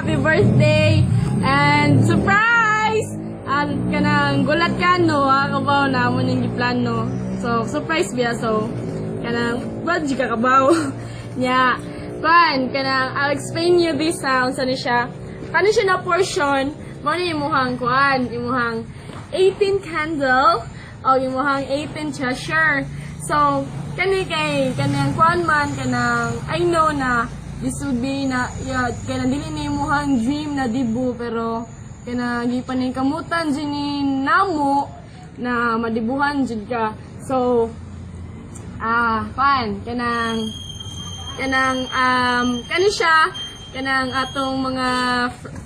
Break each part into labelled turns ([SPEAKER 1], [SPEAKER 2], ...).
[SPEAKER 1] happy birthday and surprise! At kanang gulat ka no, kabaw na mo yung plano. So surprise biya, so kanang bad ka kabaw. Nya, kanang I'll explain you this sound sa siya. Kano siya na portion, mo ni imuhang imuhang 18 candle o imuhang 18 treasure. So kanang kuan man kanang I know na this would be na kanang dili ni imuhang dream na dibu, pero kanang gipaning kamutan jinin namo na madibuhan jud ka. So kanang kani siya kanang atong mga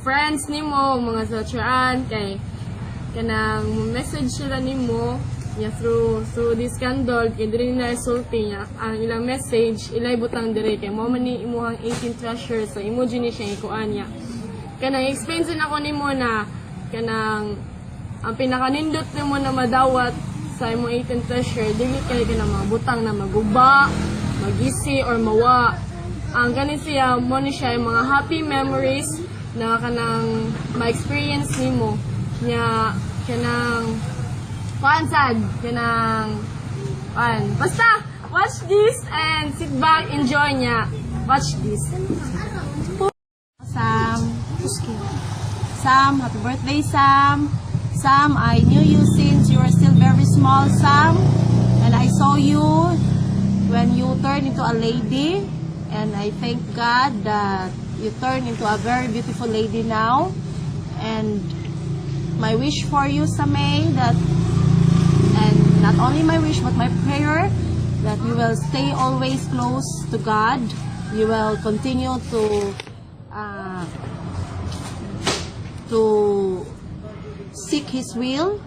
[SPEAKER 1] friends nimo, mga satraan kay kanang message sila nimo through this candle kay diri na sulti niya ang ilang message ilay butang dire kay mo man ni imuhang 18 treasure, so imo jud ni siya ikuan niya. Kanang explain din ako nimo na kanang ang pinakanindot nimo na madawat sa imong 18 treasure dili kay kanang mabutang na maguba, magisi or mawa. Ang ganin siya mo ni siya yung mga happy memories na kanang ma-experience nimo nya kanang basta watch this and sit back, enjoy nya. Watch this.
[SPEAKER 2] Sam, happy birthday, Sam. Sam, I knew you since you were still very small, Sam. And I saw you when you turned into a lady. And I thank God that you turned into a very beautiful lady now. And my wish for you, Samay, and not only my wish, but my prayer, that you will stay always close to God. You will continue to seek His will.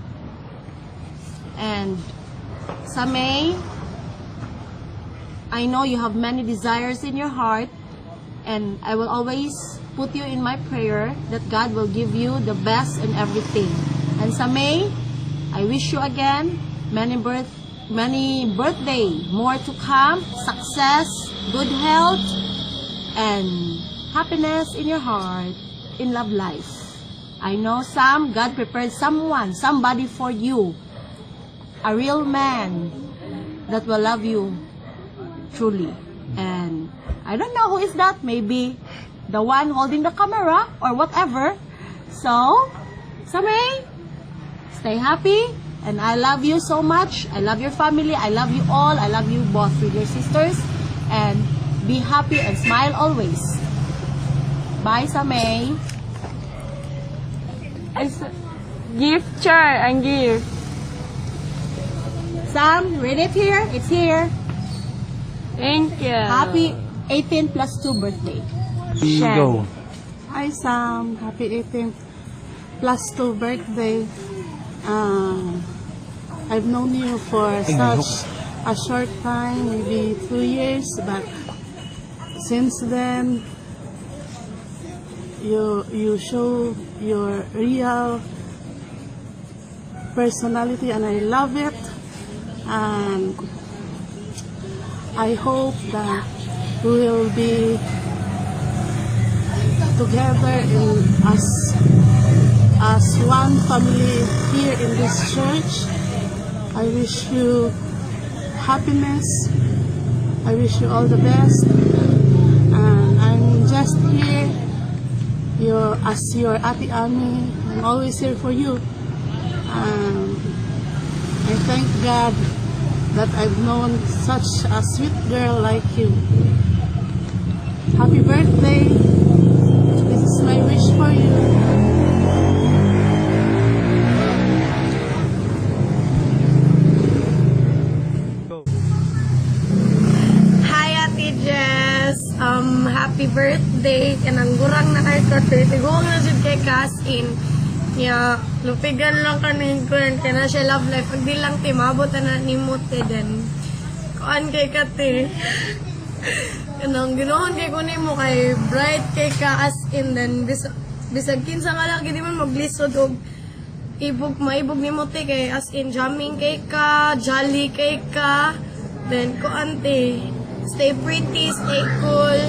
[SPEAKER 2] And Samay, I know you have many desires in your heart, and I will always put you in my prayer that God will give you the best in everything. And Samay, I wish you again many birthday, more to come, success, good health, and happiness in your heart, in love life. I know, Sam, God prepared somebody for you, a real man that will love you truly. And I don't know who is that, maybe the one holding the camera or whatever. So, Samay, stay happy, and I love you so much. I love your family. I love you all. I love you both with your sisters. And be happy and smile always. Bye, Samay.
[SPEAKER 1] Gift, Char, ang gift.
[SPEAKER 2] Sam, read it here. It's here.
[SPEAKER 1] Thank you.
[SPEAKER 2] Happy 18 plus 2 birthday.
[SPEAKER 3] Go.
[SPEAKER 4] Hi Sam, happy 18th plus 2 birthday. I've known you for such a short time, maybe 2 years, but since then you show your real personality, and I love it. And I hope that we will be together as one family here in this church. I wish you happiness. I wish you all the best. And I'm just here as your Ate Ami. I'm always here for you. And I thank God that I've known such a sweet girl like you. Happy birthday. This is my wish for you.
[SPEAKER 1] Hi, Ate Jess. Happy birthday. Kanang gurang na kayo ko. Tigong na dyan kay Kasin. Lupigan lang ka na yung kuyan. Kaya na siya love life. Pag di lang timabot na ni Mute din. Kuan kay Kati. Kanang ginoon kay kunin mo kay bright kay ka as in. Then bisag kinsa nga lang gini man maglisod og maibog ni Mute kay as in jamming kay ka, jolly kay ka. Then kuan te. Stay pretty, stay cool.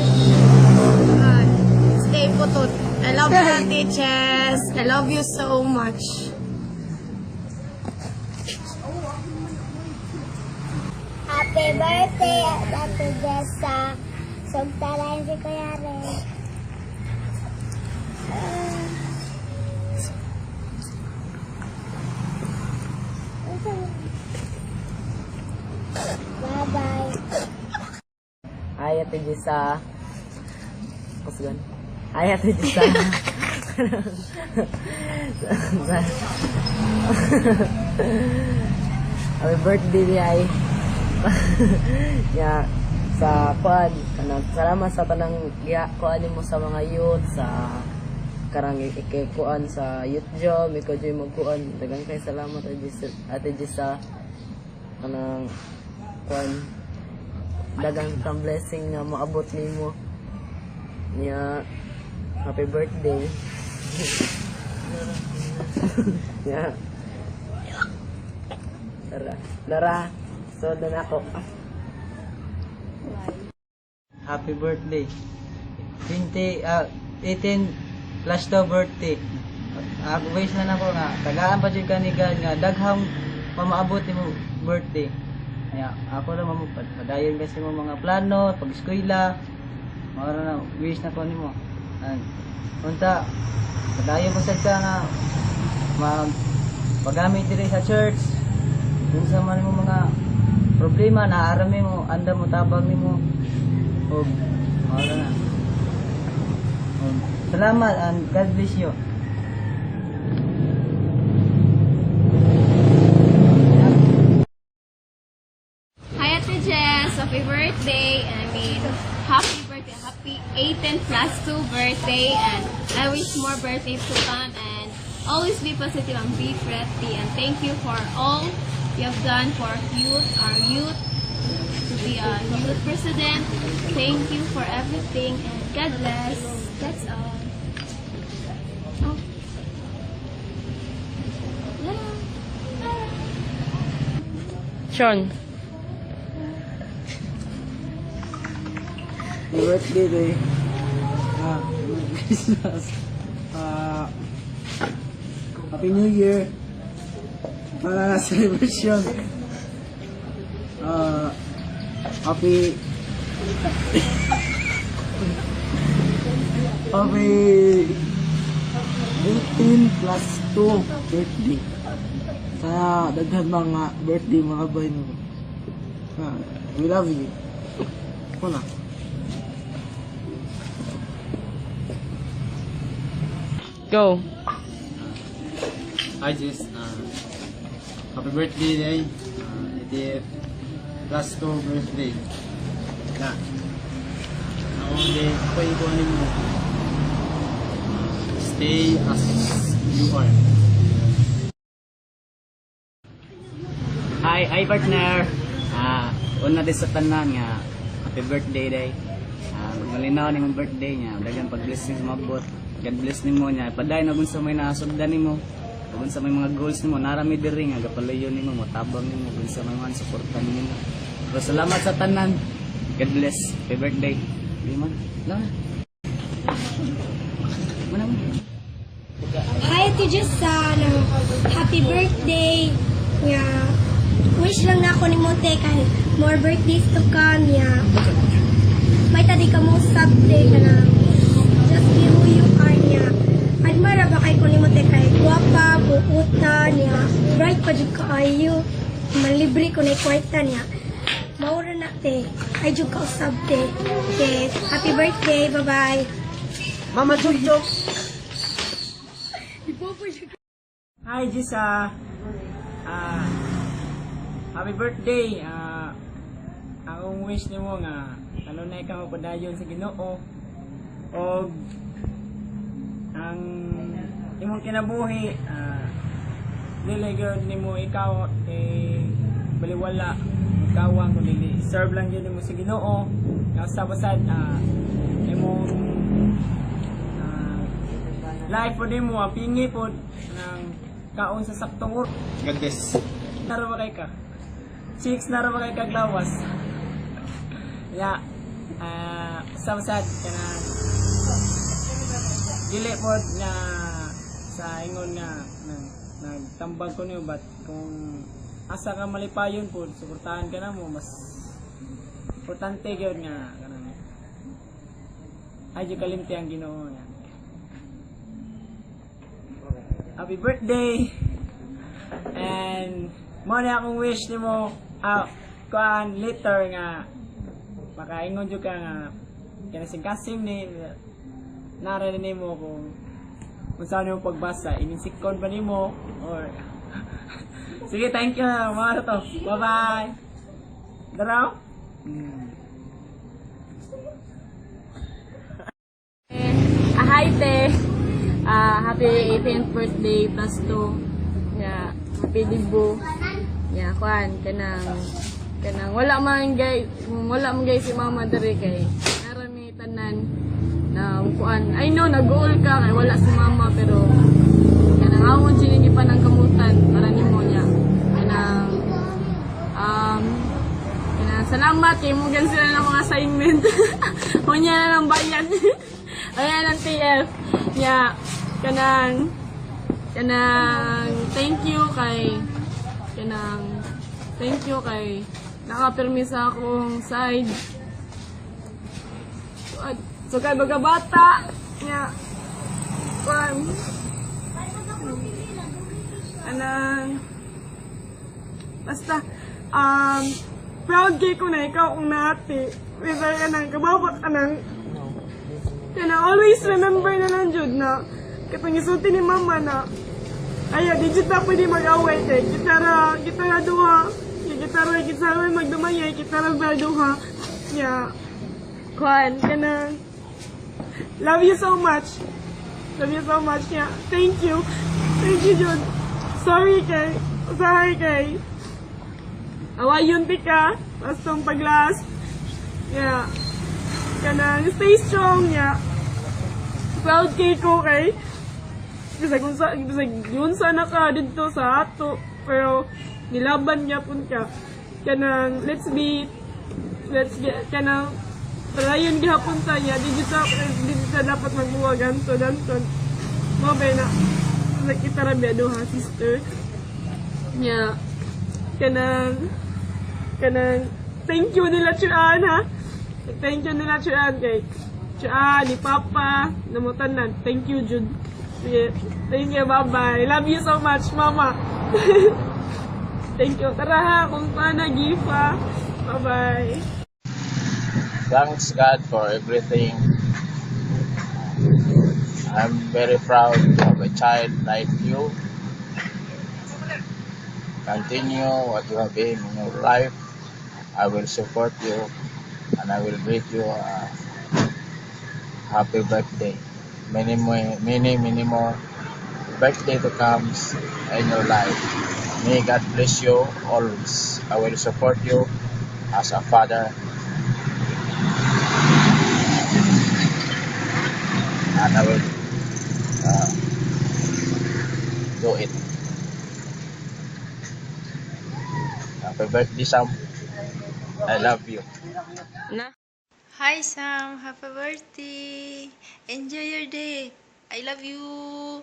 [SPEAKER 1] Stay putot.
[SPEAKER 2] I love you, teachers. I love you so much.
[SPEAKER 3] Happy birthday, Ate Jessa. Sugtalayan si Kuya Ren. Bye-bye.
[SPEAKER 5] Hi, Ate Jessa. Kusgan. Hi, Ate Jessa. Happy birthday, ay. Ya, sa kuan, salamat sa tanang kuan mo sa mga youth, sa karang ikikuan sa youth job, ikaw dyan magkuan. Dagang kay salamat, Ate Jessa. Kanang kuan, dagang kang blessing na maabot nimo niya. Happy birthday. Ya. Lara, so doon ako.
[SPEAKER 6] Happy birthday. 18 plus daw birthday. Ako wish na nako nga tagaan pa jud kanigan nga daghang pamaabot nimo birthday. Kaya ako lang padayon kasi mo mga plano pag eskwela. Mao na wish na ko nimo. Unta padayon mo sad ka nga pagamit diri sa church. Kung sa man mo mga problema na arami mo anda mo tabang nimo. Og mao na. Salamat and God bless you.
[SPEAKER 7] Hi Ate Jess, happy birthday. Happy 18 plus 2 birthday, and I wish more birthdays to come, and always be positive and be thrifty, and thank you for all you have done for youth, our youth, to be a youth president. Thank you for everything, and God bless. That's all. Oh.
[SPEAKER 1] Sean.
[SPEAKER 6] Happy birthday day. Merry Christmas. Happy New Year. Para celebration. Happy 18 plus 2 birthday. Sana daghan mga birthday mga boy mo. We love you. Wala.
[SPEAKER 1] Go.
[SPEAKER 8] Hi Jess, happy birthday day, 80th plus 2 birthday. Ako din, paikuanin mo. Stay as you are.
[SPEAKER 9] Hi partner. Una din sa tanan nga happy birthday day. Malinaw ning birthday niya, daghang pag-blessings mabot. God bless nimo niya. Paday na kung sa may nasugdan nimo, kung sa may mga goals nimo, narami diri nga gapalayo nimo, motabang nimo kung sa may mga suportan nimo. So salamat sa tanan. God bless. Happy birthday. Limon. Lang. Mana mo?
[SPEAKER 3] Hi, Ate Jessa. Happy birthday. Nga, wish lang na ako ni Monte kay more birthdays to come. Nga, may tadi ka mo sabte ka na just be who you are niya. Admara ba kay ko ni Monte kay guwapa, buuta niya, bright pa jud kaayo, malibre ko na kwarta niya. Maura na te, ay jud ka sabte. Okay, happy birthday, bye-bye.
[SPEAKER 6] Mama Chuchok. Hi Jessa. Happy birthday. Akong wish nimo nga ano na ikaw padayon sa Ginoo. Og ang imong kinabuhi dili gyud nimo ikaw baliwala ikaw ang kundi serve lang gyud nimo sa Ginoo. Nga sa basad imong life po nimo pingi po ng kaon sa saktong oras.
[SPEAKER 8] God bless.
[SPEAKER 6] Naro ba kay ka? Chicks naro ba kay kaglawas? Ya, sa basad kana dili po nga sa ingon nga nagtambag ko niyo, but kung asa ka malipayon po, suportahan ka na mo, mas importante gyud nga kanang ay kalimti ang Ginoo yan. Happy birthday! And mo na akong wish nimo kuan later nga makaingon jud ka nga kinasing-kasing ni narinig nimo kung saan yung pagbasa, inisikon ba nimo or sige, thank you mga to. Bye bye. Daraw.
[SPEAKER 1] Hi te. Happy 18th birthday plus 2. Yeah, happy dibo. Yeah, kuan kanang wala man guys si mama diri kay narami tanan na kuan. I know nag-goal ka kay wala si mama pero kanang awon sini pa ng kamutan para nimo niya. Kanang salamat kay mo gan sila ng mga assignment. Unya na lang bayan. Ayan ang TF. Yeah, kanang thank you kay nakapirmi sa akong side. So kay baga bata nya basta proud kay ko na ikaw kung nati. Whether ka nang kababa ka nang always remember na lang jud na katong isulti ni mama na aya di jud ta pwede mag-away kay gitara duha gitara magdumayay gitara ba duha nya kuan kana love you so much nya thank you jud sorry kay awayon ti ka bastong paglas nya kanang stay strong nya proud kay ko kay yun sana ka dito sa ato pero nilaban niya pun ka kanang let's kanang palayon gihapon ta niya di sa dapat magbuwagan so danton mo ba na kita rabi duha sister nya kanang thank you nila Chuan ha. Thank you nila Chuan kay Chuan, ni Papa, namutanan. Thank you, Jude. Sige. Thank you, bye-bye. Love you so much, Mama. Thank you. Tara ha, kung paano, Gifa. Bye-bye.
[SPEAKER 10] Thanks God for everything. I'm very proud to have a child like you. Continue what you have been in your life. I will support you and I will greet you a happy birthday. Many more birthday to come in your life. May God bless you always. I will support you as a father. And I will do it. Happy birthday, Sam. I love you.
[SPEAKER 11] Hi Sam, happy birthday. Enjoy your day. I love you.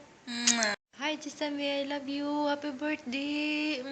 [SPEAKER 11] Hi Chisame, I love you. Happy birthday.